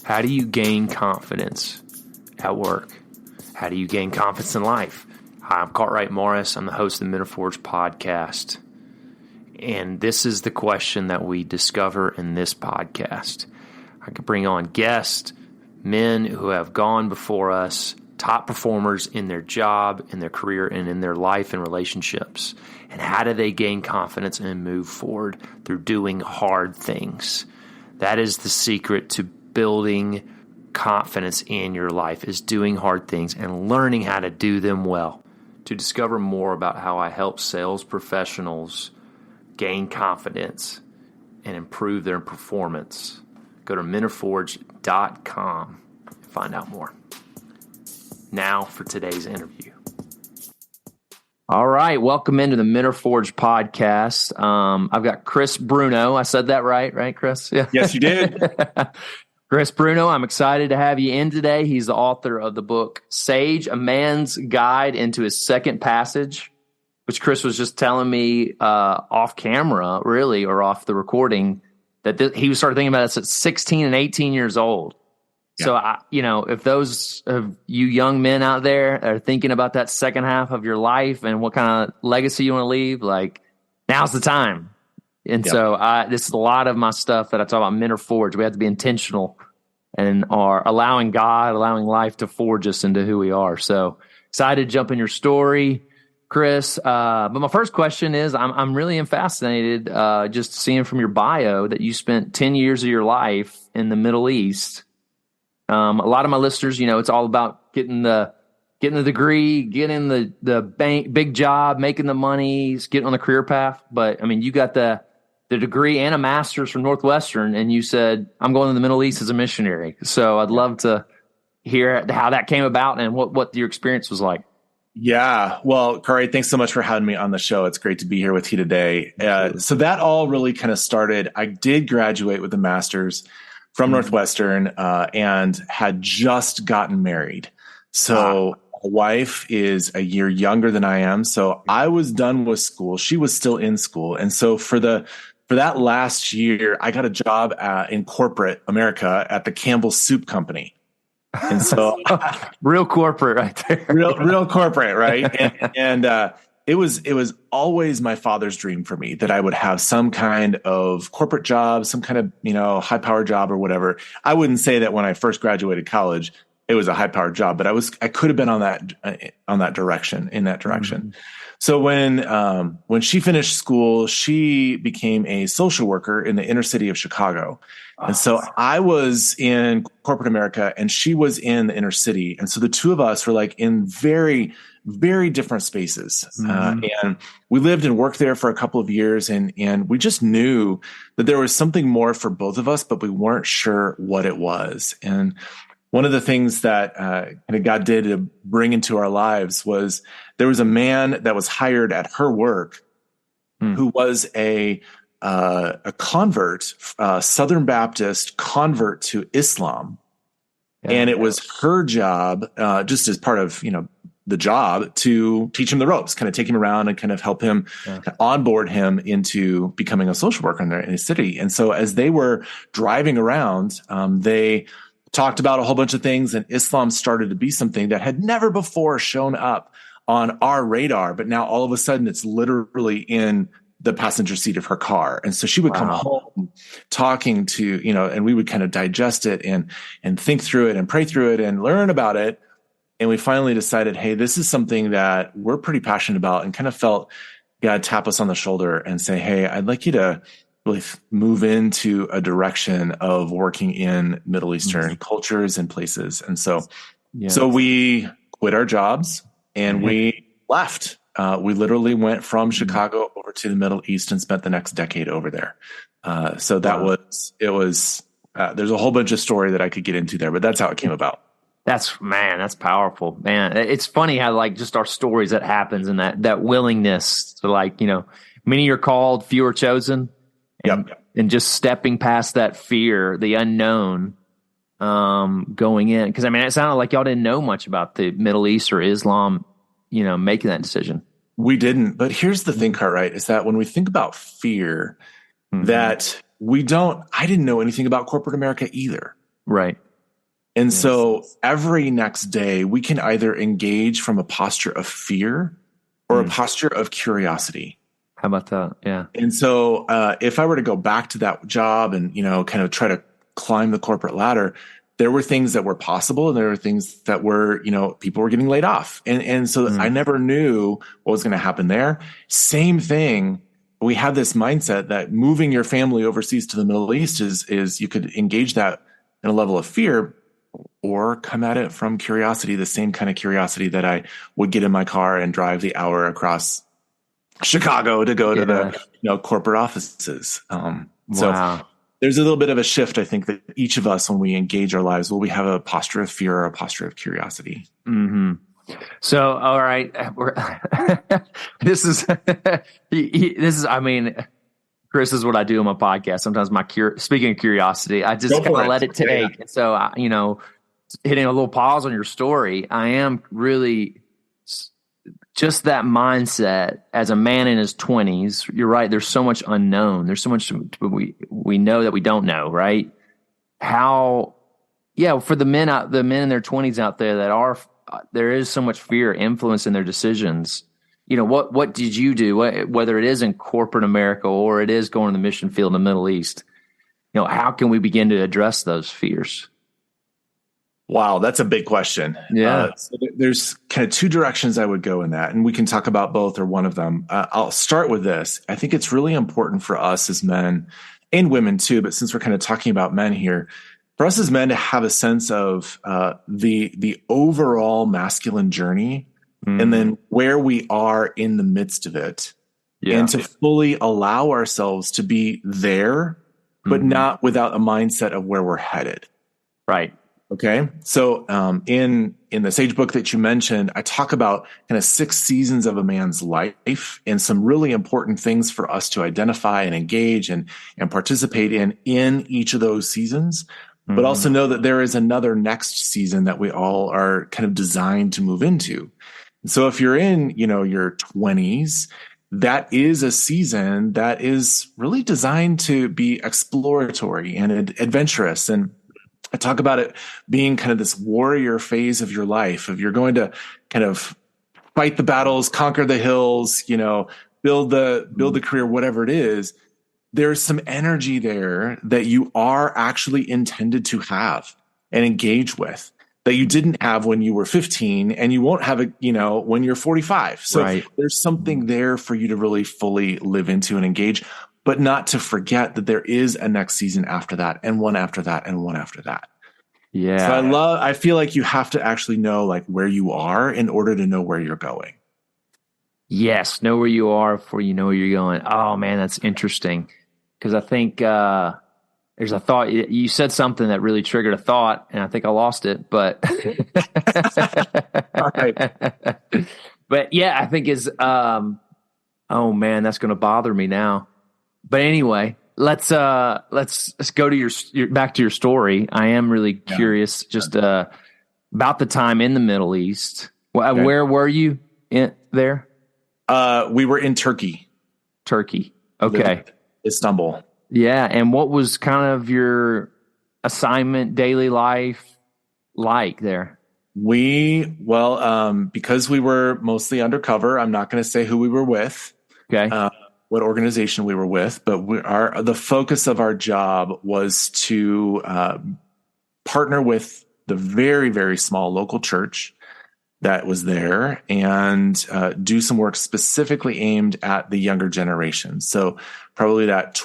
How do you gain confidence at work? How do you gain confidence in life? Hi, I'm Cartwright Morris. I'm the host of the Men of Forge podcast. And this is the question that we discover in this podcast. I could bring on guests, men who have gone before us, top performers in their job, in their career, and in their life and relationships. And how do they gain confidence and move forward through doing hard things? That is the secret to building confidence in your life, is doing hard things and learning how to do them well. To discover more about how I help sales professionals gain confidence and improve their performance, go to menofforge.com and find out more. Now for today's interview. All right, welcome into the Men of Forge podcast. I've got Chris Bruno. I said that right, Chris? Yeah. Yes, you did. Chris Bruno, I'm excited to have you in today. He's the author of the book, Sage, A Man's Guide into His Second Passage, which Chris was just telling me off camera, really, or off the recording, that he started thinking about this at 16 and 18 years old. Yeah. So, if those of you young men out there are thinking about that second half of your life and what kind of legacy you want to leave, like, now's the time. And so this is a lot of my stuff that I talk about Men of Forge. We have to be intentional and are allowing God, allowing life to forge us into who we are. So excited to jump in your story, Chris. But my first question is, I'm really fascinated just seeing from your bio that you spent 10 years of your life in the Middle East. A lot of my listeners, it's all about getting the degree, getting the big job, making the money, getting on the career path. But I mean, you got the degree and a master's from Northwestern, and you said, I'm going to the Middle East as a missionary. So I'd love to hear how that came about and what your experience was like. Yeah. Well, Corey, thanks so much for having me on the show. It's great to be here with you today. So that all really kind of started. I did graduate with a master's from Northwestern and had just gotten married. So my wife is a year younger than I am. So I was done with school. She was still in school. And so for that last year, I got a job in corporate America at the Campbell Soup Company. And so real corporate right there. real corporate. Right. And it was always my father's dream for me that I would have some kind of corporate job, some kind of, high power job or whatever. I wouldn't say that when I first graduated college, it was a high powered job, but I could have been in that direction. Mm-hmm. So when she finished school, she became a social worker in the inner city of Chicago. And so I was in corporate America and she was in the inner city. And so the two of us were like in very, very different spaces. Mm-hmm. And we lived and worked there for a couple of years. And we just knew that there was something more for both of us, but we weren't sure what it was. And one of the things that God did to bring into our lives was there was a man that was hired at her work who was a convert, Southern Baptist convert to Islam. Yeah, and it was her job, just as part of, the job, to teach him the ropes, kind of take him around and kind of help him onboard him into becoming a social worker in his city. And so as they were driving around, they talked about a whole bunch of things, and Islam started to be something that had never before shown up on our radar. But now all of a sudden it's literally in the passenger seat of her car. And so she would come home talking to, and we would kind of digest it and think through it and pray through it and learn about it. And we finally decided, hey, this is something that we're pretty passionate about, and kind of felt God tap us on the shoulder and say, hey, I'd like you to really move into a direction of working in Middle Eastern cultures and places. And so we quit our jobs and we left. We literally went from Chicago over to the Middle East and spent the next decade over there. There's a whole bunch of story that I could get into there, but that's how it came about. That's powerful, man. It's funny how just our stories that happens and that willingness to many are called, few are chosen. And just stepping past that fear, the unknown, going in. Because it sounded like y'all didn't know much about the Middle East or Islam, making that decision. We didn't. But here's the thing, Cartwright, is that when we think about fear, that I didn't know anything about corporate America either. Right. And Yes. so every next day we can either engage from a posture of fear or a posture of curiosity. How about that? Yeah. And so if I were to go back to that job and, kind of try to climb the corporate ladder, there were things that were possible and there were things that were, people were getting laid off. And so I never knew what was going to happen there. Same thing. We had this mindset that moving your family overseas to the Middle East is you could engage that in a level of fear or come at it from curiosity, the same kind of curiosity that I would get in my car and drive the hour across Chicago to go to the corporate offices. So there's a little bit of a shift, I think, that each of us, when we engage our lives, will we have a posture of fear or a posture of curiosity? Mm-hmm. So, all right, this is, I mean, Chris, is what I do on my podcast. Sometimes speaking of curiosity, I just kind of let it take. Yeah. And so, hitting a little pause on your story, I am really just that mindset as a man in his 20s. You're right. There's so much unknown. There's so much we know that we don't know, right? For the men in their 20s out there there is so much fear influencing their decisions. What did you do? Whether it is in corporate America or it is going to the mission field in the Middle East, how can we begin to address those fears? Wow, that's a big question. Yeah. So there's kind of two directions I would go in that, and we can talk about both or one of them. I'll start with this. I think it's really important for us as men and women too, but since we're kind of talking about men here, for us as men to have a sense of the overall masculine journey and then where we are in the midst of it, and to fully allow ourselves to be there, but not without a mindset of where we're headed. Right. Okay. So in the Sage book that you mentioned, I talk about kind of 6 seasons of a man's life and some really important things for us to identify and engage and participate in each of those seasons, but also know that there is another next season that we all are kind of designed to move into. And so if you're in, your 20s, that is a season that is really designed to be exploratory and adventurous. And I talk about it being kind of this warrior phase of your life, of you're going to kind of fight the battles, conquer the hills, build the career, whatever it is. There's some energy there that you are actually intended to have and engage with that you didn't have when you were 15 and you won't have it, when you're 45. So there's something there for you to really fully live into and engage, but not to forget that there is a next season after that and one after that and one after that. Yeah. So I feel like you have to actually know like where you are in order to know where you're going. Yes. Know where you are before you know where you're going. Oh man, that's interesting. Cause I think, there's a thought, you said something that really triggered a thought and I think I lost it, but, All right. But yeah, I think oh man, that's going to bother me now. But anyway, let's go to your back to your story. I am really curious just about the time in the Middle East. Okay. Where were you there? We were in Turkey. Okay. Istanbul. Yeah, and what was kind of your assignment, daily life like there? Because we were mostly undercover, I'm not going to say who we were with. Okay. What organization we were with, but the focus of our job was to partner with the very, very small local church that was there and do some work specifically aimed at the younger generation. So probably that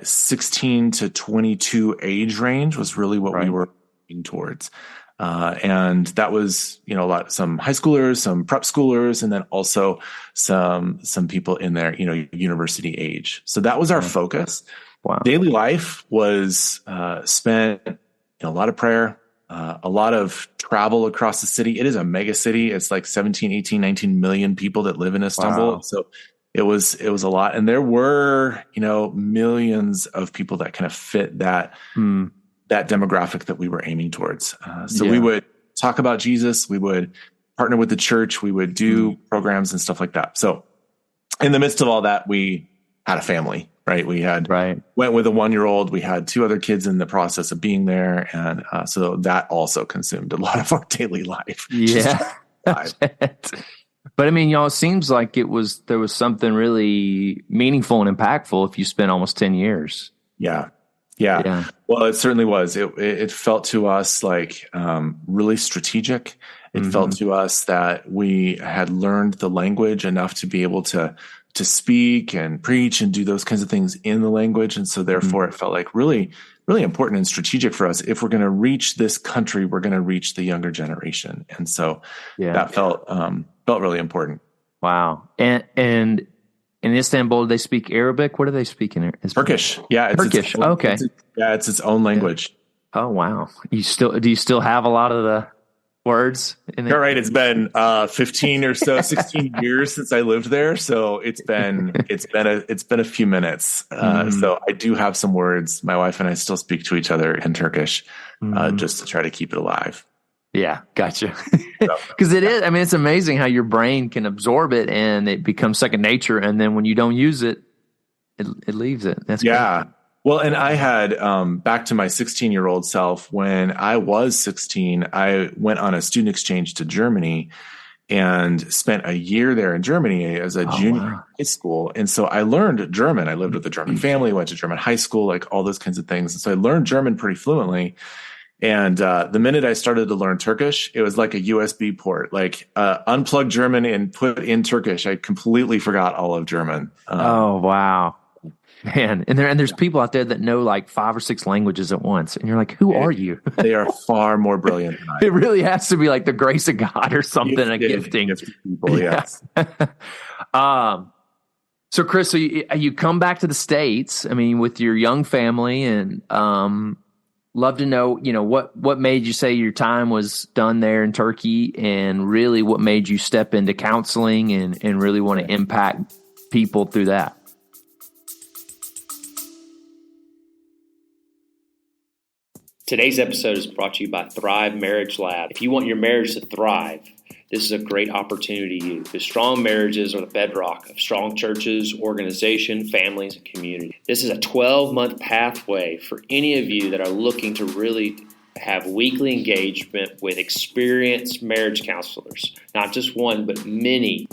16 to 22 age range was really what we were working towards. And that was, some high schoolers, some prep schoolers, and then also some people in their, university age. So that was our focus. Wow. Daily life was spent in a lot of prayer, a lot of travel across the city. It is a mega city. It's like 17, 18, 19 million people that live in Istanbul. Wow. So it was a lot. And there were, millions of people that kind of fit that demographic that we were aiming towards. We would talk about Jesus. We would partner with the church. We would do programs and stuff like that. So in the midst of all that, we had a family. right? We went with a 1-year-old. We had 2 other kids in the process of being there. And so that also consumed a lot of our daily life. Yeah. But I mean, y'all, it seems like there was something really meaningful and impactful if you spent almost 10 years. Yeah. Well, it certainly was. It felt to us like really strategic. It felt to us that we had learned the language enough to be able to speak and preach and do those kinds of things in the language. And so therefore it felt like really, really important and strategic for us. If we're going to reach this country, we're going to reach the younger generation. And so that felt really important. Wow. And in Istanbul, they speak Arabic. What do they speak in Istanbul? Turkish. Yeah. Turkish. Okay. It's its own language. Oh, wow. Do you still have a lot of the words in there? All right. It's been 15 or so, 16 years since I lived there. So it's been a few minutes. So I do have some words. My wife and I still speak to each other in Turkish, just to try to keep it alive. Yeah, gotcha. Because it is. I mean, it's amazing how your brain can absorb it and it becomes second nature. And then when you don't use it, it leaves it. That's great. Well, and I had, back to my 16-year-old self, when I was 16, I went on a student exchange to Germany and spent a year there in Germany as a junior in high school. And so I learned German. I lived with a German family, went to German high school, like all those kinds of things. And so I learned German pretty fluently. And the minute I started to learn Turkish, it was like a USB port, like unplug German and put in Turkish. I completely forgot all of German. Oh, wow. Man, and there's people out there that know like 5 or 6 languages at once. And you're like, who are you? They are far more brilliant than I am. It really has to be like the grace of God or something, a gifting. People, yes. So Chris, so you come back to the States, I mean, with your young family, and love to know, what made you say your time was done there in Turkey, and really what made you step into counseling and really want to impact people through that? Today's episode is brought to you by Thrive Marriage Lab. If you want your marriage to thrive, this is a great opportunity to you, because strong marriages are the bedrock of strong churches, organization, families, and community. This is a 12-month pathway for any of you that are looking to really have weekly engagement with experienced marriage counselors, not just one, but many.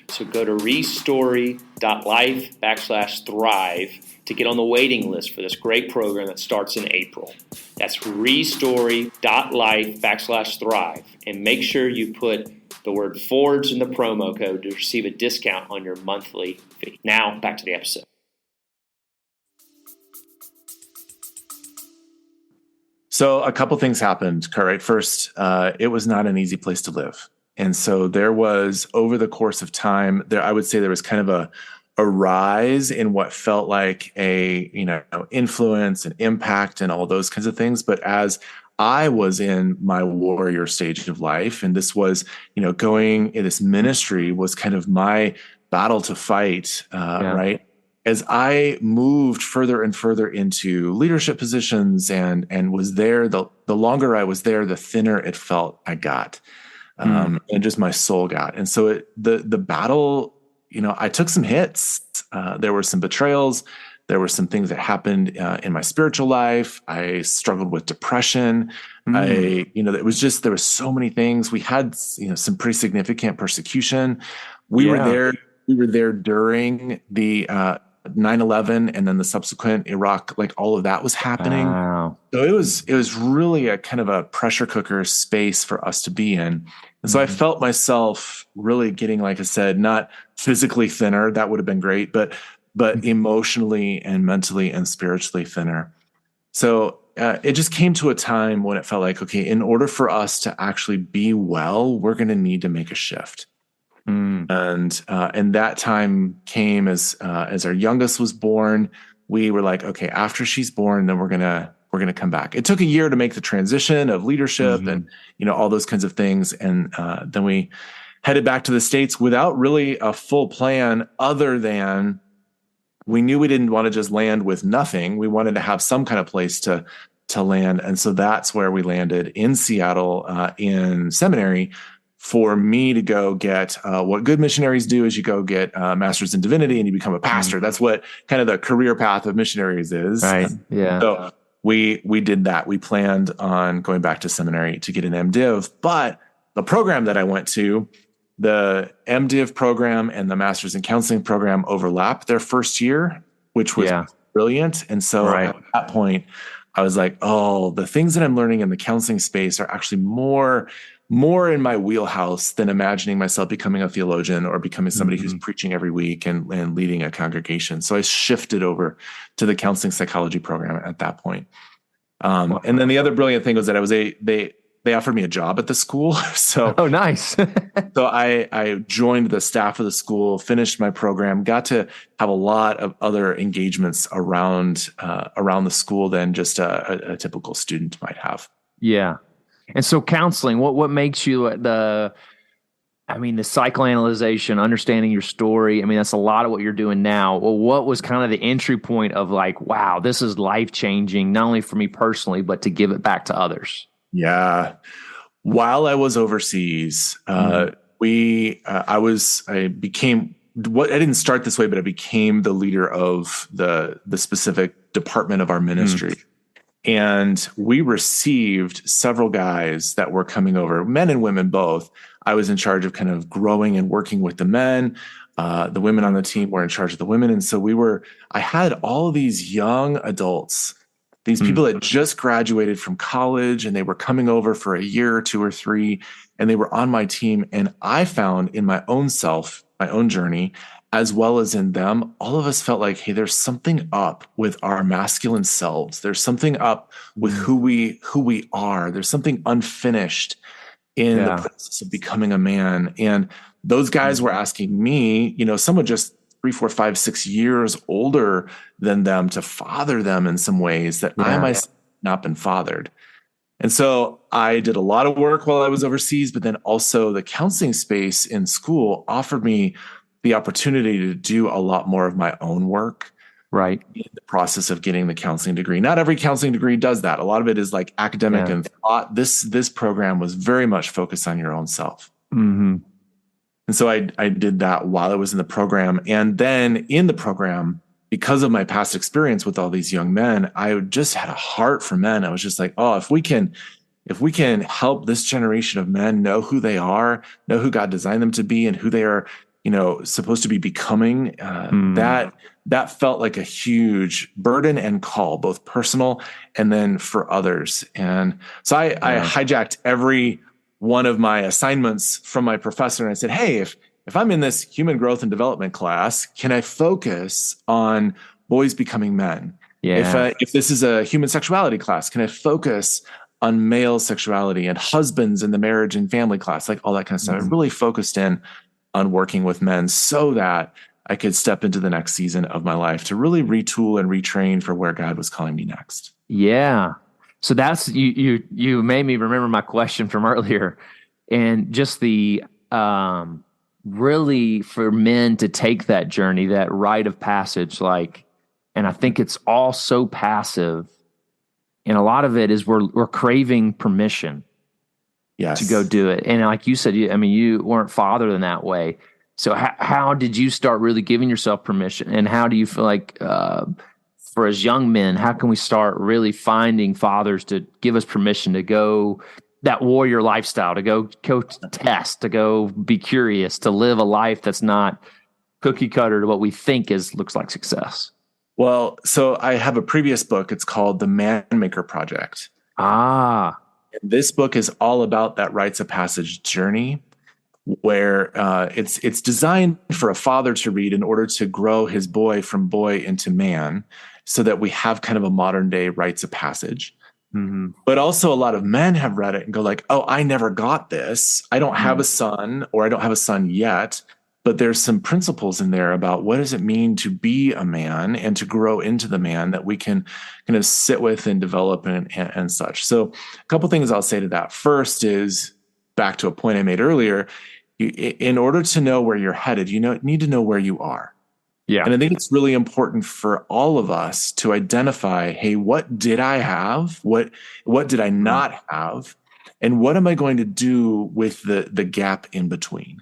So go to restory.life/thrive to get on the waiting list for this great program that starts in April. That's restory.life/thrive. And make sure you put the word Forge in the promo code to receive a discount on your monthly fee. Now, back to the episode. So a couple things happened, Kurt. Right? First, it was not an easy place to live. And so there was, over the course of time, I would say there was kind of a rise in what felt like a, influence and impact and all those kinds of things. But as I was in my warrior stage of life, and this was, going in this ministry was kind of my battle to fight, right? As I moved further and further into leadership positions and was there, the longer I was there, the thinner it felt I got, and just my soul got. And so the battle, I took some hits. There were some betrayals. There were some things that happened in my spiritual life. I struggled with depression. There was so many things. We had, some pretty significant persecution. We were there during the 9/11 and then the subsequent Iraq, like all of that was happening. Wow. So it was really a kind of a pressure cooker space for us to be in. And so I felt myself really getting, like I said, not physically thinner. That would have been great, but emotionally and mentally and spiritually thinner. So it just came to a time when it felt like, okay, in order for us to actually be well, we're going to need to make a shift. And that time came as our youngest was born. We were like, okay, after she's born, then we're gonna come back. It took a year to make the transition of leadership and all those kinds of things, and then we headed back to the States without really a full plan, other than we knew we didn't want to just land with nothing. We wanted to have some kind of place to land, and so that's where we landed in Seattle in seminary for me to go get what good missionaries do is you go get a master's in divinity and you become a pastor. That's what kind of the career path of missionaries is. Right. Yeah. So we did that. We planned on going back to seminary to get an MDiv, but the program that I went to, the MDiv program and the master's in counseling program overlapped their first year, which was brilliant. And so at that point, I was like, oh, the things that I'm learning in the counseling space are actually more in my wheelhouse than imagining myself becoming a theologian or becoming somebody who's preaching every week and leading a congregation. So I shifted over to the counseling psychology program at that point. And then the other brilliant thing was that they offered me a job at the school. So oh, nice. So I joined the staff of the school, finished my program, got to have a lot of other engagements around the school than just a typical student might have. Yeah. And so counseling, what makes you the psychoanalyzation, understanding your story. I mean, that's a lot of what you're doing now. Well, what was kind of the entry point of like, wow, this is life-changing, not only for me personally, but to give it back to others? Yeah. While I was overseas, I didn't start this way, but I became the leader of the specific department of our ministry. And we received several guys that were coming over, men and women both. I was in charge of kind of growing and working with the men. The women on the team were in charge of the women. And so I had all these young adults, these people that just graduated from college, and they were coming over for a year or 2 or 3, and they were on my team. And I found in my own self, my own journey, as well as in them, all of us felt like, hey, there's something up with our masculine selves. There's something up with who we are. There's something unfinished in the process of becoming a man. And those guys were asking me, someone just 3, 4, 5, 6 years older than them to father them in some ways that I myself have not been fathered. And so I did a lot of work while I was overseas, but then also the counseling space in school offered me the opportunity to do a lot more of my own work. Right. In the process of getting the counseling degree. Not every counseling degree does that. A lot of it is like academic and thought. This program was very much focused on your own self. Mm-hmm. And so I did that while I was in the program. And then in the program, because of my past experience with all these young men, I just had a heart for men. I was just like, oh, if we can help this generation of men know who they are, know who God designed them to be, and who they are, supposed to be becoming, that felt like a huge burden and call, both personal and then for others. And so I hijacked every one of my assignments from my professor. And I said, hey, if I'm in this human growth and development class, can I focus on boys becoming men? Yeah. If this is a human sexuality class, can I focus on male sexuality and husbands in the marriage and family class, like all that kind of stuff? I really focused in on working with men so that I could step into the next season of my life to really retool and retrain for where God was calling me next. Yeah. So that's, you made me remember my question from earlier, and just the, really for men to take that journey, that rite of passage, and I think it's all so passive. And a lot of it is we're craving permission. Yes. To go do it. And like you said, you weren't fathered in that way. So how did you start really giving yourself permission? And how do you feel like, for as young men, how can we start really finding fathers to give us permission to go that warrior lifestyle, to go test, to go be curious, to live a life that's not cookie cutter to what we think looks like success? Well, so I have a previous book. It's called The Man Maker Project. This book is all about that rites of passage journey, where it's designed for a father to read in order to grow his boy from boy into man, so that we have kind of a modern day rites of passage. Mm-hmm. But also a lot of men have read it and go like, oh, I never got this. I don't have a son, or I don't have a son yet. But there's some principles in there about what does it mean to be a man and to grow into the man that we can kind of sit with and develop and such. So a couple things I'll say to that. First is back to a point I made earlier. In order to know where you're headed, you need to know where you are. Yeah. And I think it's really important for all of us to identify, hey, what did I have? What did I not have? And what am I going to do with the gap in between?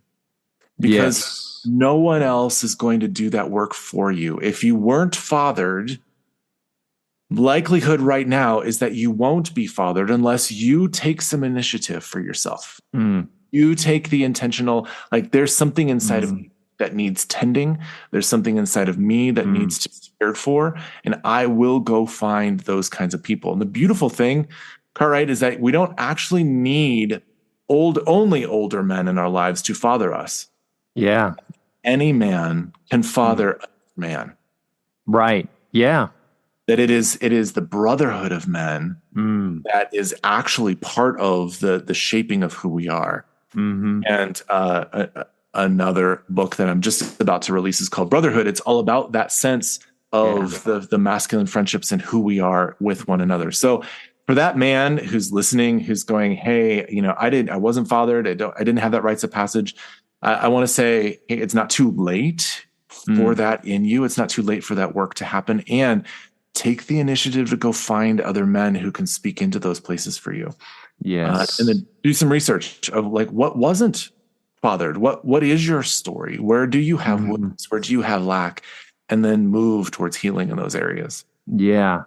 Because no one else is going to do that work for you. If you weren't fathered, likelihood right now is that you won't be fathered unless you take some initiative for yourself. You take the intentional, like there's something inside of me that needs tending. There's something inside of me that needs to be cared for. And I will go find those kinds of people. And the beautiful thing, Cartwright, is that we don't actually need only older men in our lives to father us. Yeah. Any man can father a man. Right. Yeah. That it is the brotherhood of men that is actually part of the shaping of who we are. And another book that I'm just about to release is called Brotherhood. It's all about that sense of the masculine friendships and who we are with one another. So for that man who's listening, who's going, hey, I wasn't fathered. I didn't have that rites of passage. I want to say, hey, it's not too late for that in you. It's not too late for that work to happen. And take the initiative to go find other men who can speak into those places for you. Yes. And then do some research of like, what wasn't fathered? What is your story? Where do you have wounds? Where do you have lack? And then move towards healing in those areas. Yeah.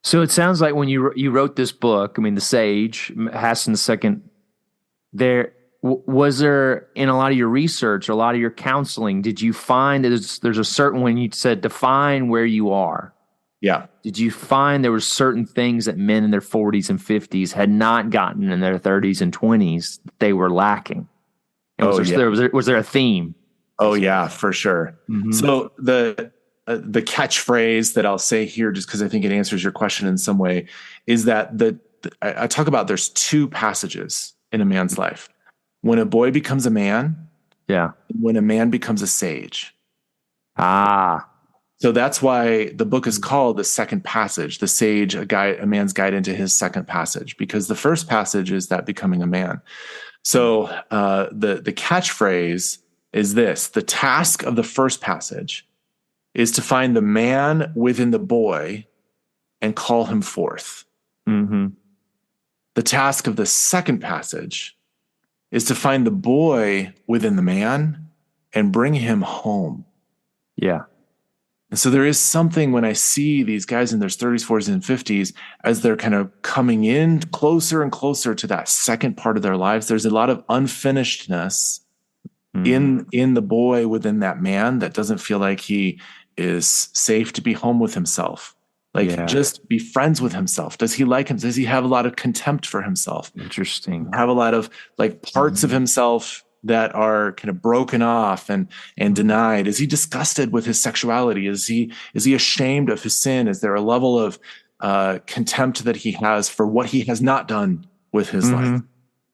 So it sounds like when you wrote this book, I mean, The Sage, Hassan II, was there in a lot of your research, a lot of your counseling, did you find that there's a certain, when you said define where you are? Yeah. Did you find there were certain things that men in their 40s and 50s had not gotten in their 30s and 20s that they were lacking? And was there a theme? Oh yeah, for sure. So the catchphrase that I'll say here, just because I think it answers your question in some way, is that I talk about there's two passages in a man's life: when a boy becomes a man, and when a man becomes a sage. So that's why the book is called The Second Passage, The Sage, a man's guide into his second passage, because the first passage is that becoming a man. So the catchphrase is this: the task of the first passage is to find the man within the boy and call him forth. The task of the second passage is to find the boy within the man and bring him home. Yeah. And so there is something when I see these guys in their 30s, 40s, and 50s, as they're kind of coming in closer and closer to that second part of their lives, there's a lot of unfinishedness in the boy within that man that doesn't feel like he is safe to be home with himself. Like, just be friends with himself. Does he like him? Does he have a lot of contempt for himself? Interesting. Have a lot of like parts of himself that are kind of broken off and denied? Is he disgusted with his sexuality? Is he ashamed of his sin? Is there a level of contempt that he has for what he has not done with his life?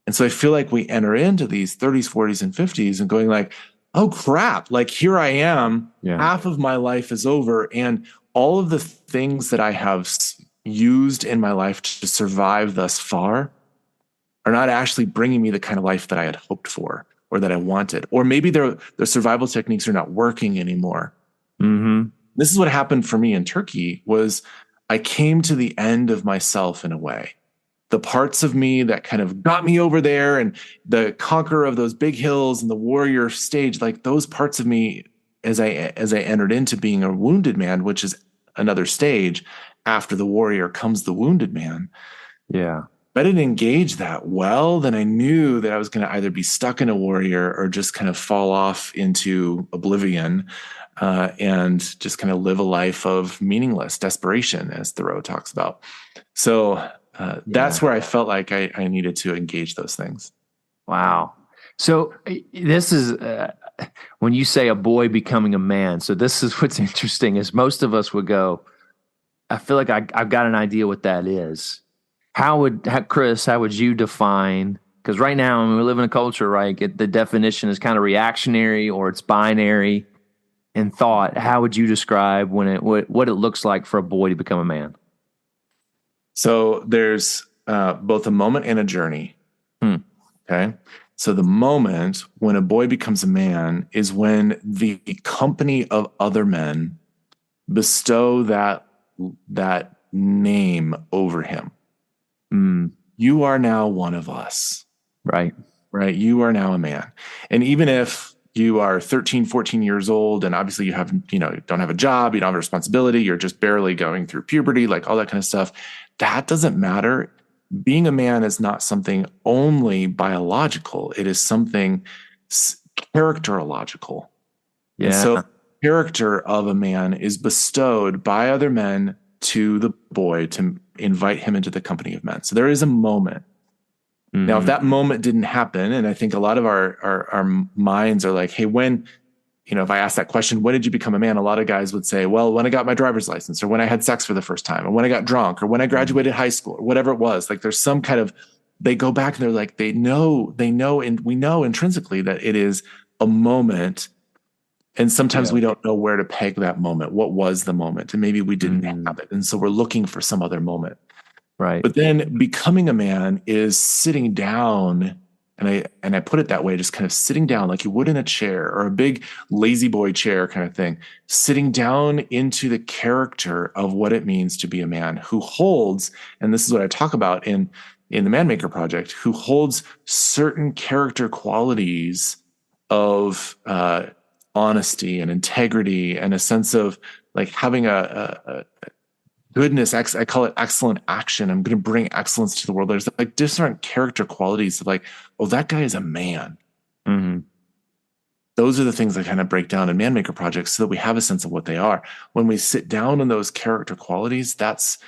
And so I feel like we enter into these 30s, 40s, and 50s and going like, oh crap, like here I am, half of my life is over, and all of the things that I have used in my life to survive thus far are not actually bringing me the kind of life that I had hoped for or that I wanted. Or maybe the survival techniques are not working anymore. This is what happened for me in Turkey. Was I came to the end of myself in a way. The parts of me that kind of got me over there and the conqueror of those big hills and the warrior stage, like those parts of me, as I entered into being a wounded man, which is another stage after the warrior comes the wounded man. Yeah. If I didn't engage that well, then I knew that I was going to either be stuck in a warrior or just kind of fall off into oblivion and just kind of live a life of meaningless desperation, as Thoreau talks about. So that's where I felt like I needed to engage those things. Wow. So this is when you say a boy becoming a man. So this is what's interesting is most of us would go, I feel like I've got an idea what that is. Chris, how would you define? Because right now, I mean, we live in a culture, right? The definition is kind of reactionary or it's binary in thought. How would you describe what it looks like for a boy to become a man? So there's both a moment and a journey. Okay. So the moment when a boy becomes a man is when the company of other men bestow that name over him. you are now one of us. Right. Right. You are now a man. And even if you are 13, 14 years old, and obviously you have, don't have a job, you don't have a responsibility, you're just barely going through puberty, like all that kind of stuff, that doesn't matter. Being a man is not something only biological. It is something characterological. Yeah. And so character of a man is bestowed by other men to the boy to invite him into the company of men. So there is a moment. Mm-hmm. Now, if that moment didn't happen, and I think a lot of our minds are like, hey, when, if I ask that question, when did you become a man? A lot of guys would say, well, when I got my driver's license, or when I had sex for the first time, or when I got drunk, or when I graduated high school, or whatever it was. Like there's some kind of, they go back and they're like, they know, and we know intrinsically that it is a moment. And sometimes we don't know where to peg that moment. What was the moment? And maybe we didn't have it. And so we're looking for some other moment. Right. But then becoming a man is sitting down, and I put it that way, just kind of sitting down like you would in a chair, or a big lazy boy chair kind of thing, sitting down into the character of what it means to be a man who holds, and this is what I talk about in the Man Maker Project, who holds certain character qualities of honesty and integrity and a sense of like having a goodness. I call it excellent action. I'm going to bring excellence to the world. There's like different character qualities of like, oh, that guy is a man. Mm-hmm. Those are the things that kind of break down in Man Maker projects so that we have a sense of what they are. When we sit down on those character qualities, that's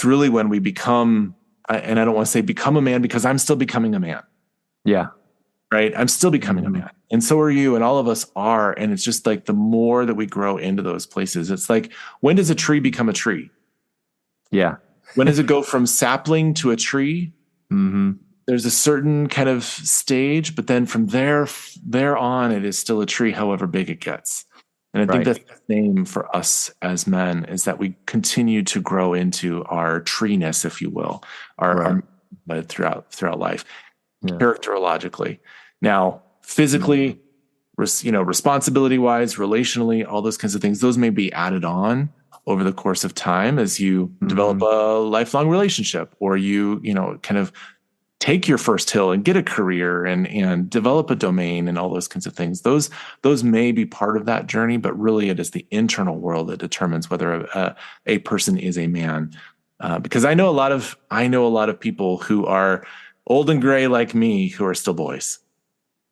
really when we become, and I don't want to say become a man because I'm still becoming a man. Yeah. Right. I'm still becoming a man. And so are you. And all of us are. And it's just like the more that we grow into those places, it's like, when does a tree become a tree? Yeah. When does it go from sapling to a tree? Mm-hmm. There's a certain kind of stage, but then from there on, it is still a tree, however big it gets. And I think that's the same for us as men, is that we continue to grow into our treeness, if you will, our throughout life, characterologically. Now, physically, responsibility-wise, relationally, all those kinds of things, those may be added on over the course of time as you develop a lifelong relationship, or you kind of take your first hill and get a career and develop a domain and all those kinds of things. Those may be part of that journey, but really it is the internal world that determines whether a person is a man. Because I know a lot of people who are old and gray like me who are still boys.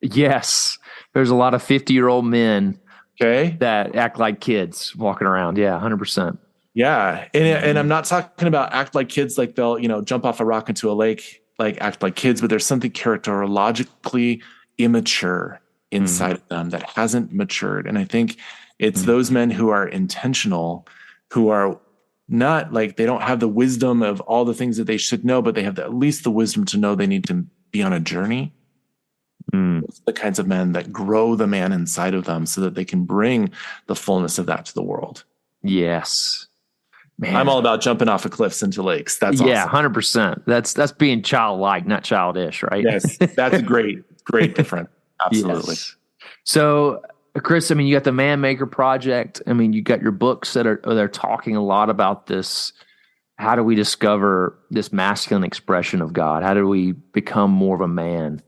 Yes. There's a lot of 50-year-old men that act like kids walking around. Yeah, 100%. Yeah. And I'm not talking about act like kids, like they'll, jump off a rock into a lake, like act like kids, but there's something characterologically immature inside of them that hasn't matured. And I think it's those men who are intentional, who are not like, they don't have the wisdom of all the things that they should know, but they have at least the wisdom to know they need to be on a journey. It's the kinds of men that grow the man inside of them so that they can bring the fullness of that to the world. Yes. Man. I'm all about jumping off of cliffs into lakes. That's awesome. 100%. That's being childlike, not childish, right? Yes, that's a great difference. Absolutely. Yes. So, Chris, you got the Man Maker Project. You got your books they're talking a lot about this. How do we discover this masculine expression of God? How do we become more of a man?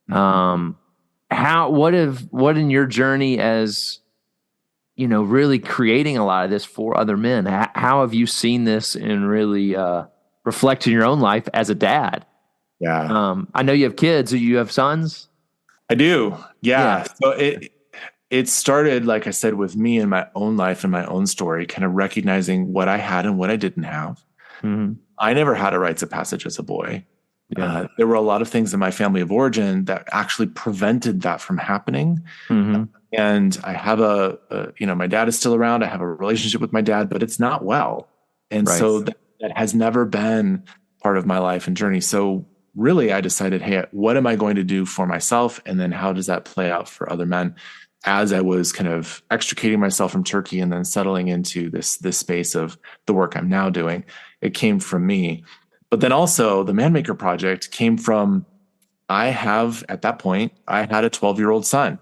What in your journey as really creating a lot of this for other men, how have you seen this and really reflect in your own life as a dad? Yeah. I know you have kids. Do you have sons? I do. Yeah. So it started, like I said, with me in my own life and my own story, kind of recognizing what I had and what I didn't have. Mm-hmm. I never had a rites of passage as a boy. Yeah. There were a lot of things in my family of origin that actually prevented that from happening. Mm-hmm. And I have my dad is still around. I have a relationship with my dad, but it's not well. And so that has never been part of my life and journey. So really I decided, hey, what am I going to do for myself? And then how does that play out for other men? As I was kind of extricating myself from Turkey and then settling into this space of the work I'm now doing, it came from me. But then also the Man Maker Project came from, at that point, I had a 12-year-old son.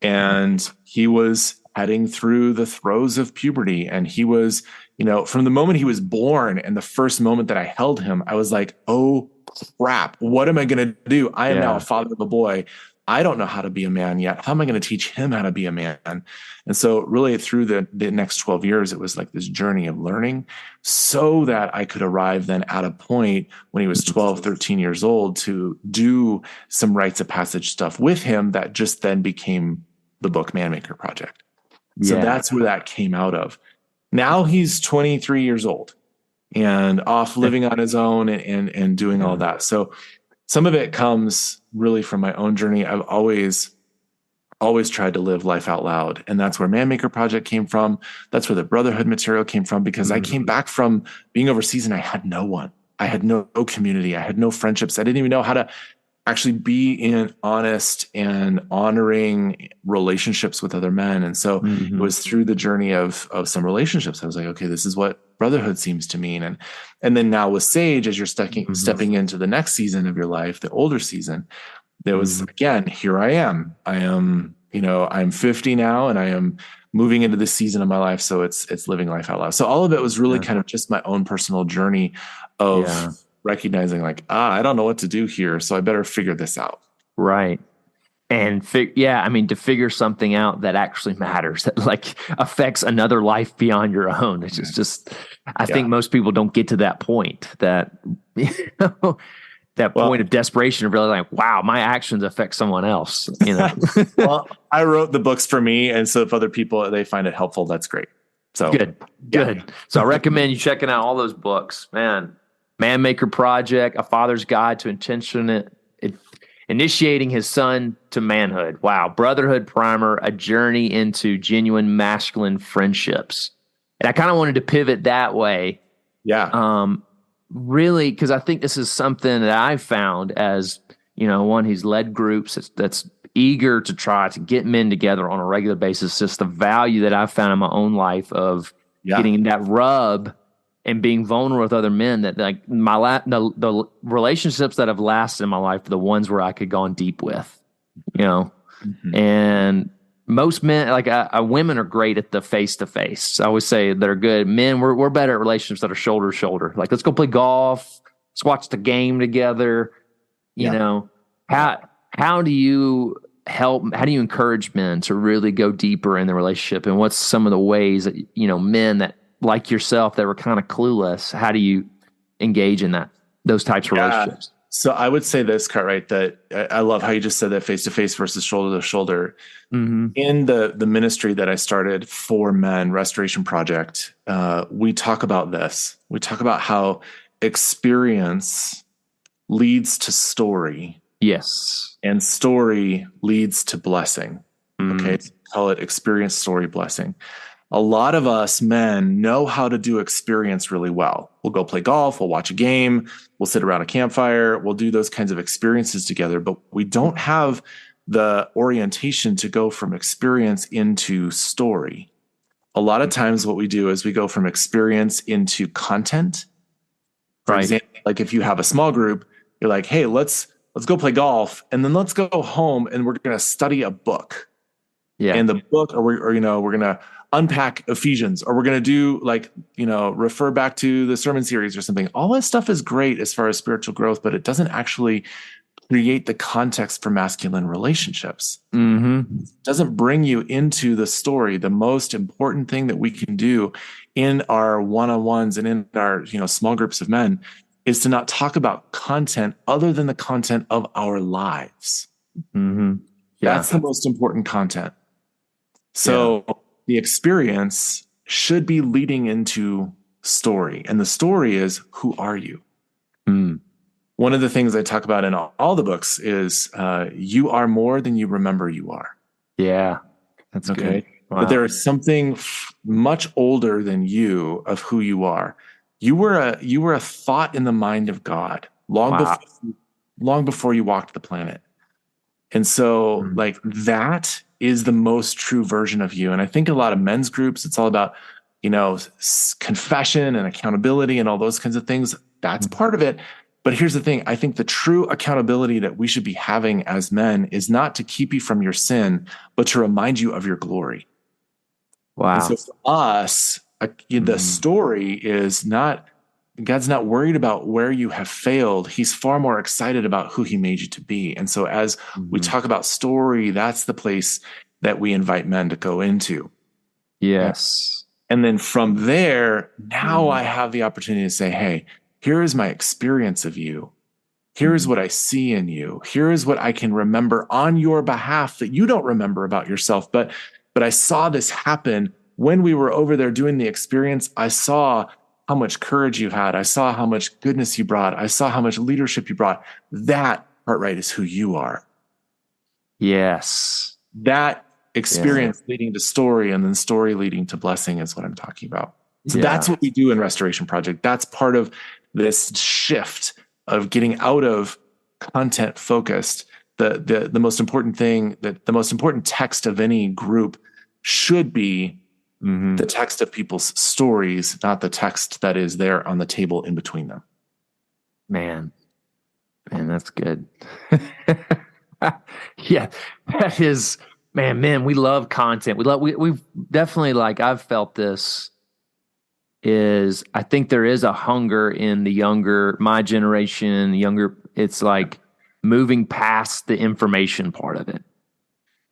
And he was heading through the throes of puberty, and he was from the moment he was born and the first moment that I held him, I was like, oh crap, what am I going to do? I am now a father of a boy. I don't know how to be a man yet. How am I going to teach him how to be a man? And so really through the next 12 years, it was like this journey of learning so that I could arrive then at a point when he was 12, 13 years old to do some rites of passage stuff with him that just then became the book Man Maker Project. So that's where that came out of. Now he's 23 years old and off living on his own and doing all that. So some of it comes really from my own journey. I've always tried to live life out loud. And that's where Man Maker Project came from. That's where the brotherhood material came from, because I came back from being overseas and I had no one. I had no community. I had no friendships. I didn't even know how to actually be in honest and honoring relationships with other men. And so it was through the journey of some relationships. I was like, okay, this is what brotherhood seems to mean. And then now with Sage, as you're stepping into the next season of your life, the older season, there was, again, here I am. I'm 50 now and I am moving into this season of my life. So it's living life out loud. So all of it was really kind of just my own personal journey of recognizing like, I don't know what to do here. So I better figure this out. Right. And to figure something out that actually matters, that like affects another life beyond your own. It's just I think most people don't get to that point, that, point of desperation of really like, wow, my actions affect someone else, Well, I wrote the books for me. And so if other people, they find it helpful, that's great. So good. So I recommend you checking out all those books, man. Man Maker Project, A Father's Guide to Initiating His Son to Manhood. Wow. Brotherhood Primer, A Journey into Genuine Masculine Friendships. And I kind of wanted to pivot that way. Yeah. Really, because I think this is something that I've found as, one who's led groups that's eager to try to get men together on a regular basis. Just the value that I've found in my own life of getting that rub and being vulnerable with other men, that like the relationships that have lasted in my life are the ones where I could go on deep with, and most men, like women are great at the face-to-face. I always say they're good. Men, we're better at relationships that are shoulder to shoulder. Like, let's go play golf. Let's watch the game together. How do you encourage men to really go deeper in the relationship? And what's some of the ways that, men that, like yourself, that were kind of clueless, how do you engage in those types of relationships? So I would say this, Cartwright, that I love how you just said that face-to-face versus shoulder-to-shoulder. In the ministry that I started for men, Restoration Project, we talk about this. We talk about how experience leads to story. Yes. And story leads to blessing. Okay. Call it experience, story, blessing. A lot of us men know how to do experience really well. We'll go play golf. We'll watch a game. We'll sit around a campfire. We'll do those kinds of experiences together, but we don't have the orientation to go from experience into story. A lot of times what we do is we go from experience into content. For example, like if you have a small group, you're like, hey, let's go play golf, and then let's go home and we're going to study a book. Yeah. And the book, or we're going to unpack Ephesians, or we're going to do refer back to the sermon series or something. All that stuff is great as far as spiritual growth, but it doesn't actually create the context for masculine relationships. It doesn't bring you into the story. The most important thing that we can do in our one-on-ones and in our, small groups of men is to not talk about content other than the content of our lives. That's the most important content. So the experience should be leading into story. And the story is, who are you? One of the things I talk about in all the books is you are more than you remember you are. Yeah, that's okay. Good. Wow. But there is something much older than you of who you are. You were a thought in the mind of God long before you walked the planet. And so that is the most true version of you. And I think a lot of men's groups, it's all about, confession and accountability and all those kinds of things. That's part of it. But here's the thing. I think the true accountability that we should be having as men is not to keep you from your sin, but to remind you of your glory. Wow. And so for us, the story is not, God's not worried about where you have failed. He's far more excited about who he made you to be. And so as we talk about story, that's the place that we invite men to go into. Yes. And then from there, now I have the opportunity to say, hey, here is my experience of you. Here is what I see in you. Here is what I can remember on your behalf that you don't remember about yourself. But I saw this happen when we were over there doing the experience. I saw how much courage you had. I saw how much goodness you brought. I saw how much leadership you brought. That part right is who you are. Yes. That experience leading to story, and then story leading to blessing is what I'm talking about. So that's what we do in Restoration Project. That's part of this shift of getting out of content focused. The most important thing, that the most important text of any group should be the text of people's stories, not the text that is there on the table in between them. Man, that's good. Yeah, that is, man, we love content. We've definitely, like, I've felt this I think there is a hunger in my generation, younger, it's like moving past the information part of it.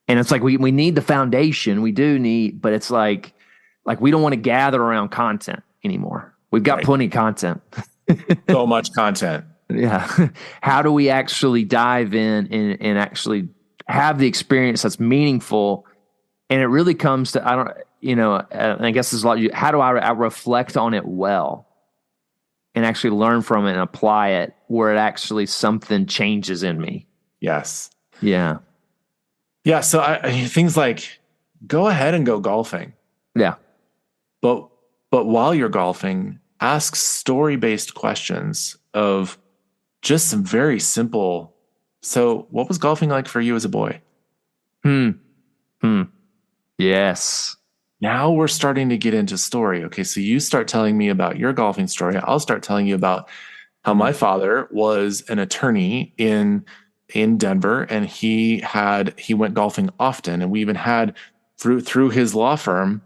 And it's like, we need the foundation, we do need, but it's like we don't want to gather around content anymore. We've got plenty of content. So much content. Yeah. How do we actually dive in and actually have the experience that's meaningful? And it really comes to, I guess there's a lot, how do I reflect on it well and actually learn from it and apply it where it actually something changes in me? Yes. Yeah. Yeah. So things like, go ahead and go golfing. Yeah. But while you're golfing, ask story-based questions of just some very simple. So what was golfing like for you as a boy? Yes. Now we're starting to get into story. Okay, so you start telling me about your golfing story. I'll start telling you about how my father was an attorney in Denver, and he went golfing often. And we even had through his law firm,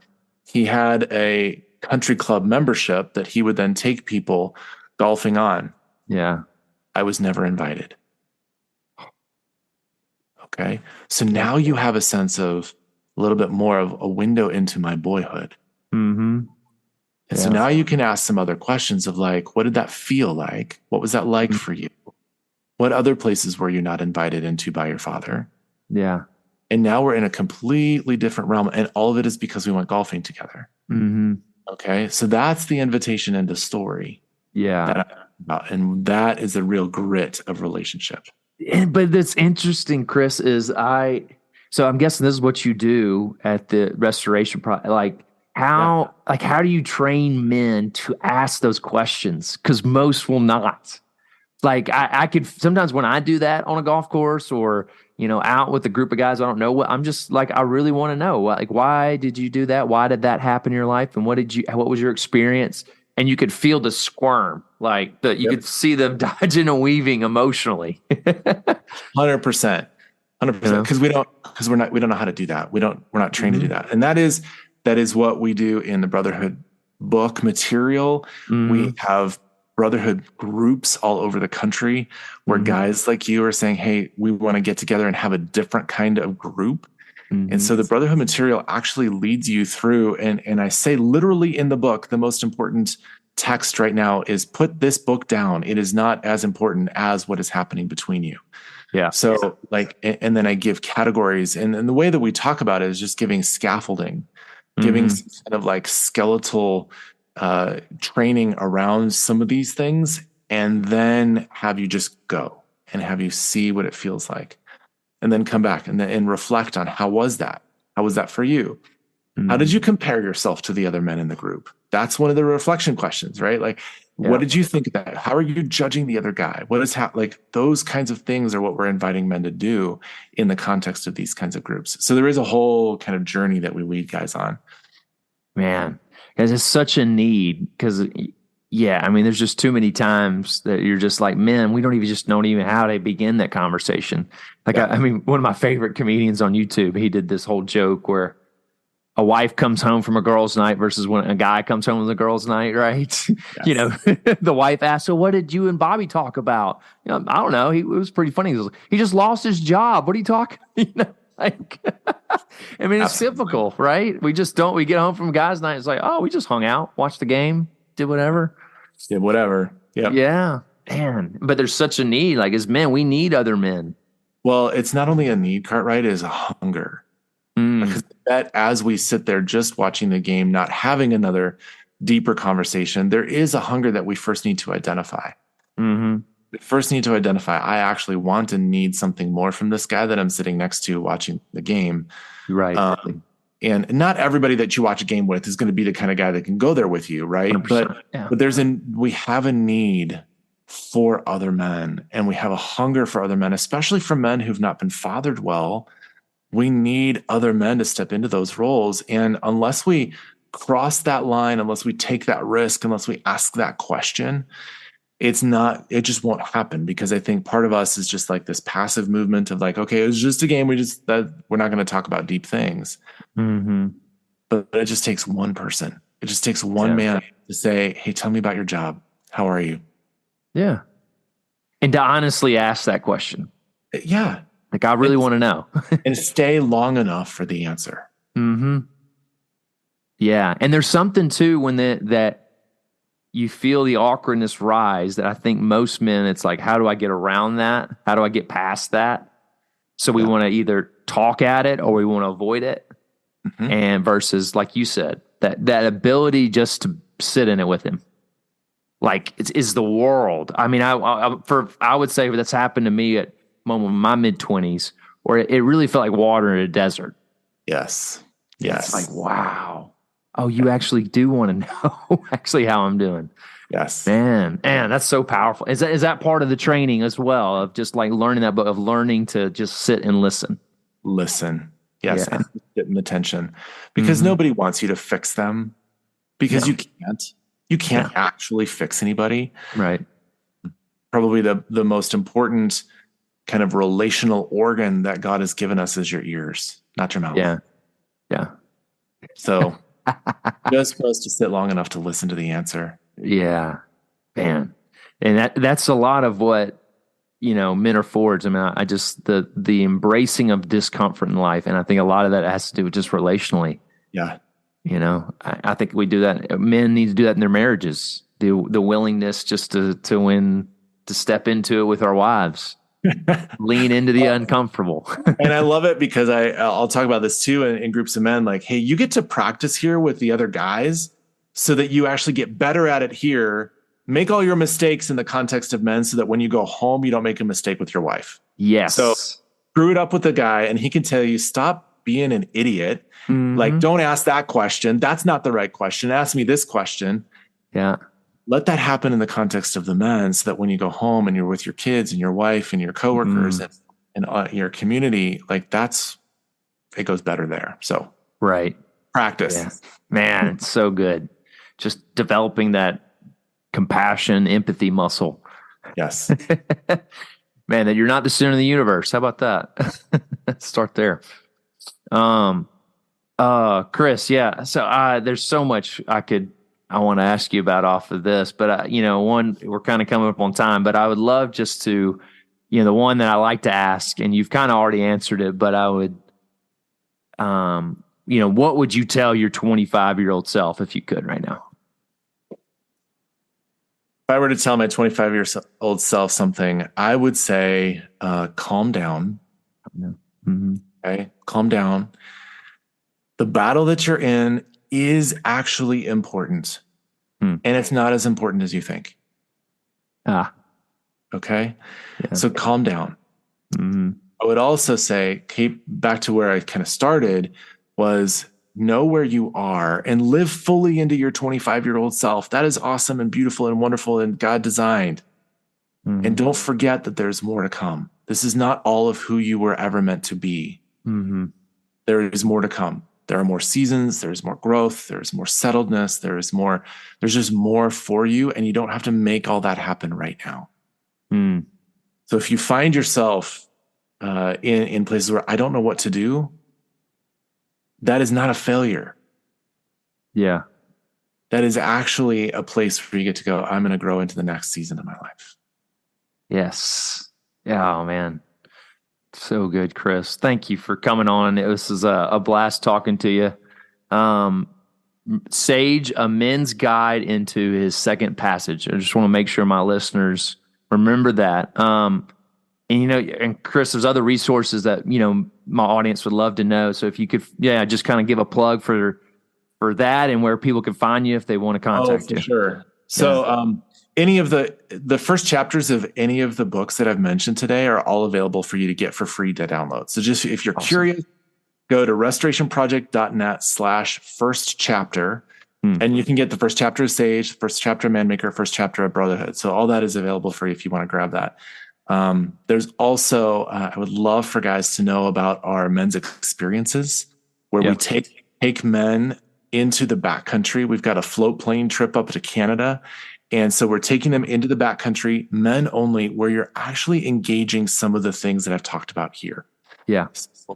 he had a country club membership that he would then take people golfing on. Yeah. I was never invited. Okay. So now you have a sense of a little bit more of a window into my boyhood. And so now you can ask some other questions of like, what did that feel like? What was that like for you? What other places were you not invited into by your father? Yeah. And now we're in a completely different realm. And all of it is because we went golfing together. Okay. So that's the invitation into story. Yeah. And that is the real grit of relationship. But that's interesting, Chris, so I'm guessing this is what you do at the Restoration Project. Like how do you train men to ask those questions? Because most will not. Like I could sometimes when I do that on a golf course or, out with a group of guys, I don't know what, I'm just like, I really want to know, like, why did you do that? Why did that happen in your life? And what was your experience? And you could feel the squirm, like you could see them dodging and weaving emotionally. 100%. Because we don't know how to do that. We're not trained to do that. And that is what we do in the Brotherhood book material. We have Brotherhood groups all over the country where guys like you are saying, hey, we want to get together and have a different kind of group. And so the Brotherhood material actually leads you through, and I say literally in the book, the most important text right now is put this book down. It is not as important as what is happening between you. Yeah. So and then I give categories, and the way that we talk about it is just giving scaffolding, giving some kind of like skeletal training around some of these things, and then have you just go and have you see what it feels like. And then come back and reflect on how was that? How was that for you? How did you compare yourself to the other men in the group? That's one of the reflection questions, right? Like, what did you think of that? How are you judging the other guy? What is like those kinds of things are what we're inviting men to do in the context of these kinds of groups. So there is a whole kind of journey that we lead guys on. Man, because it's such a need. Because there's just too many times that you're just like, man, we don't even how to begin that conversation. Like, one of my favorite comedians on YouTube, he did this whole joke where a wife comes home from a girls' night versus when a guy comes home from a girls' night, right? Yes. You know, the wife asks, "So what did you and Bobby talk about?" You know, I don't know. It was pretty funny. He just lost his job. What are you talking? You know, like, I mean, it's Absolutely. typical, right? We just don't. We get home from guys' night. It's like, oh, we just hung out, watched the game, did whatever. Yeah, whatever. Yep. Yeah, man. But there's such a need. Like as men, we need other men. Well, it's not only a need, Cartwright, it is a hunger. Because that as we sit there just watching the game, not having another deeper conversation, there is a hunger that we first need to identify. Mm-hmm. We first need to identify, I actually want and need something more from this guy that I'm sitting next to watching the game. Right. And not everybody that you watch a game with is going to be the kind of guy that can go there with you, right? 100%. But we have a need for other men, and we have a hunger for other men, especially for men who've not been fathered well. We need other men to step into those roles. And unless we cross that line, unless we take that risk, unless we ask that question, it just won't happen, because I think part of us is just like this passive movement of like, okay, it was just a game. We're not going to talk about deep things. Mm-hmm. But it just takes one person. It just takes one man to say, hey, tell me about your job. How are you? Yeah. And to honestly ask that question. Yeah. Like, I really want to know. And stay long enough for the answer. Mm-hmm. Yeah. And there's something too when that you feel the awkwardness rise, that I think most men, it's like, how do I get around that? How do I get past that? So we want to either talk at it or we want to avoid it. Mm-hmm. And versus, like you said, that ability just to sit in it with him. Like, is the world. I mean, I would say that's happened to me at my mid-20s, where it really felt like water in a desert. Yes. It's like, wow. Oh, you actually do want to know actually how I'm doing. Yes. Man, that's so powerful. Is that part of the training as well, of just like learning that, but of learning to just sit and listen? Listen. Yes. Yeah. And get in attention, because nobody wants you to fix them, because you can't actually fix anybody. Right. Probably the most important kind of relational organ that God has given us is your ears, not your mouth. Yeah. Yeah. So just for us to sit long enough to listen to the answer. Yeah, man. And that's a lot of what, men are forged. I mean, I just, the embracing of discomfort in life. And I think a lot of that has to do with just relationally. Yeah. I think we do that. Men need to do that in their marriages. The willingness just to step into it with our wives. Lean into the uncomfortable. And I love it, because I'll talk about this too in groups of men. Like, hey, you get to practice here with the other guys so that you actually get better at it here. Make all your mistakes in the context of men so that when you go home, you don't make a mistake with your wife. Yes. So screw it up with the guy, and he can tell you, stop being an idiot. Mm-hmm. Like, don't ask that question. That's not the right question. Ask me this question. Yeah. Let that happen in the context of the men, so that when you go home and you're with your kids and your wife and your coworkers and your community, like it goes better there. So right. Practice. Yeah. Man, it's so good. Just developing that compassion, empathy muscle. Yes. Man, that you're not the center of the universe. How about that? Let's start there. Chris, yeah. So there's so much I want to ask you about off of this, but we're kind of coming up on time, but I would love just to, the one that I like to ask, and you've kind of already answered it, but I would, what would you tell your 25-year-old self if you could right now? If I were to tell my 25-year-old self something, I would say, calm down. Mm-hmm. Okay. Calm down. The battle that you're in is actually important. And it's not as important as you think. Okay. Yeah. So calm down. Mm-hmm. I would also say, back to where I kind of started, was know where you are and live fully into your 25-year-old self. That is awesome and beautiful and wonderful and God designed. Mm-hmm. And don't forget that there's more to come. This is not all of who you were ever meant to be. Mm-hmm. There is more to come. There are more seasons. There's more growth. There's more settledness. There's just more for you. And you don't have to make all that happen right now. Mm. So if you find yourself in places where I don't know what to do, that is not a failure. Yeah. That is actually a place where you get to go, I'm going to grow into the next season of my life. Yes. Oh, man. So good, Chris. Thank you for coming on. This is a blast talking to you. Sage, a men's guide into his second passage. I just want to make sure my listeners remember that. And Chris, there's other resources that, my audience would love to know. So if you could, just kind of give a plug for that and where people can find you if they want to contact you. Sure. So, any of the first chapters of any of the books that I've mentioned today are all available for you to get for free to download. So just if you're curious, go to restorationproject.net/first chapter, and you can get the first chapter of Sage, first chapter of Manmaker, first chapter of Brotherhood. So all that is available for you if you want to grab that. There's also, I would love for guys to know about our men's experiences, where we take men into the backcountry. We've got a float plane trip up to Canada. And so we're taking them into the backcountry, men only, where you're actually engaging some of the things that I've talked about here. Yeah. It's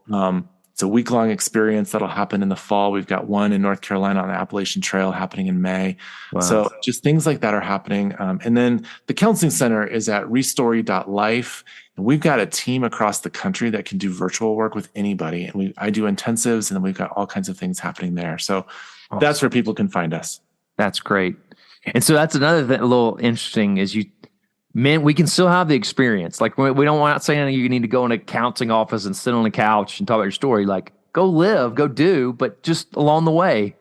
a week-long experience that'll happen in the fall. We've got one in North Carolina on the Appalachian Trail happening in May. Wow. So just things like that are happening. And then the counseling center is at restory.life. And we've got a team across the country that can do virtual work with anybody. And I do intensives, and then we've got all kinds of things happening there. So that's where people can find us. That's great. And so that's another thing, a little interesting is we can still have the experience. Like we don't want saying you need to go in a counseling office and sit on a couch and talk about your story. Like go live, go do, but just along the way.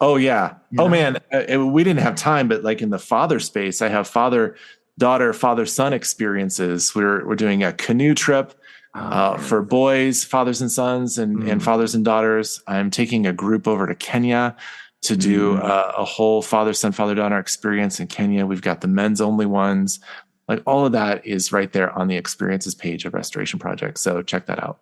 Oh yeah. Oh man. We didn't have time, but like in the father space, I have father-daughter, father-son experiences. We're doing a canoe trip for boys, fathers and sons, and fathers and daughters. I'm taking a group over to Kenya to do a whole father-son, father-daughter experience in Kenya. We've got the men's only ones. Like all of that is right there on the experiences page of Restoration Project. So check that out.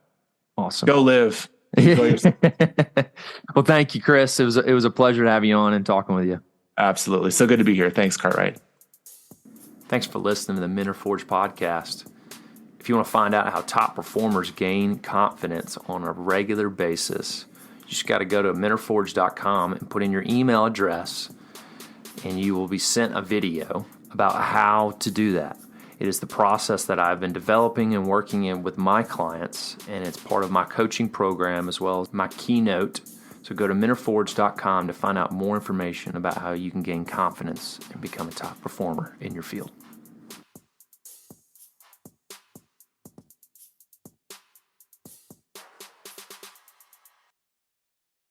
Awesome. Go live. Well, thank you, Chris. It was a pleasure to have you on and talking with you. Absolutely. So good to be here. Thanks, Cartwright. Thanks for listening to the Men Are Forged podcast. If you want to find out how top performers gain confidence on a regular basis, you just got to go to menareforged.com and put in your email address, and you will be sent a video about how to do that. It is the process that I've been developing and working in with my clients, and it's part of my coaching program as well as my keynote. So go to menareforged.com to find out more information about how you can gain confidence and become a top performer in your field.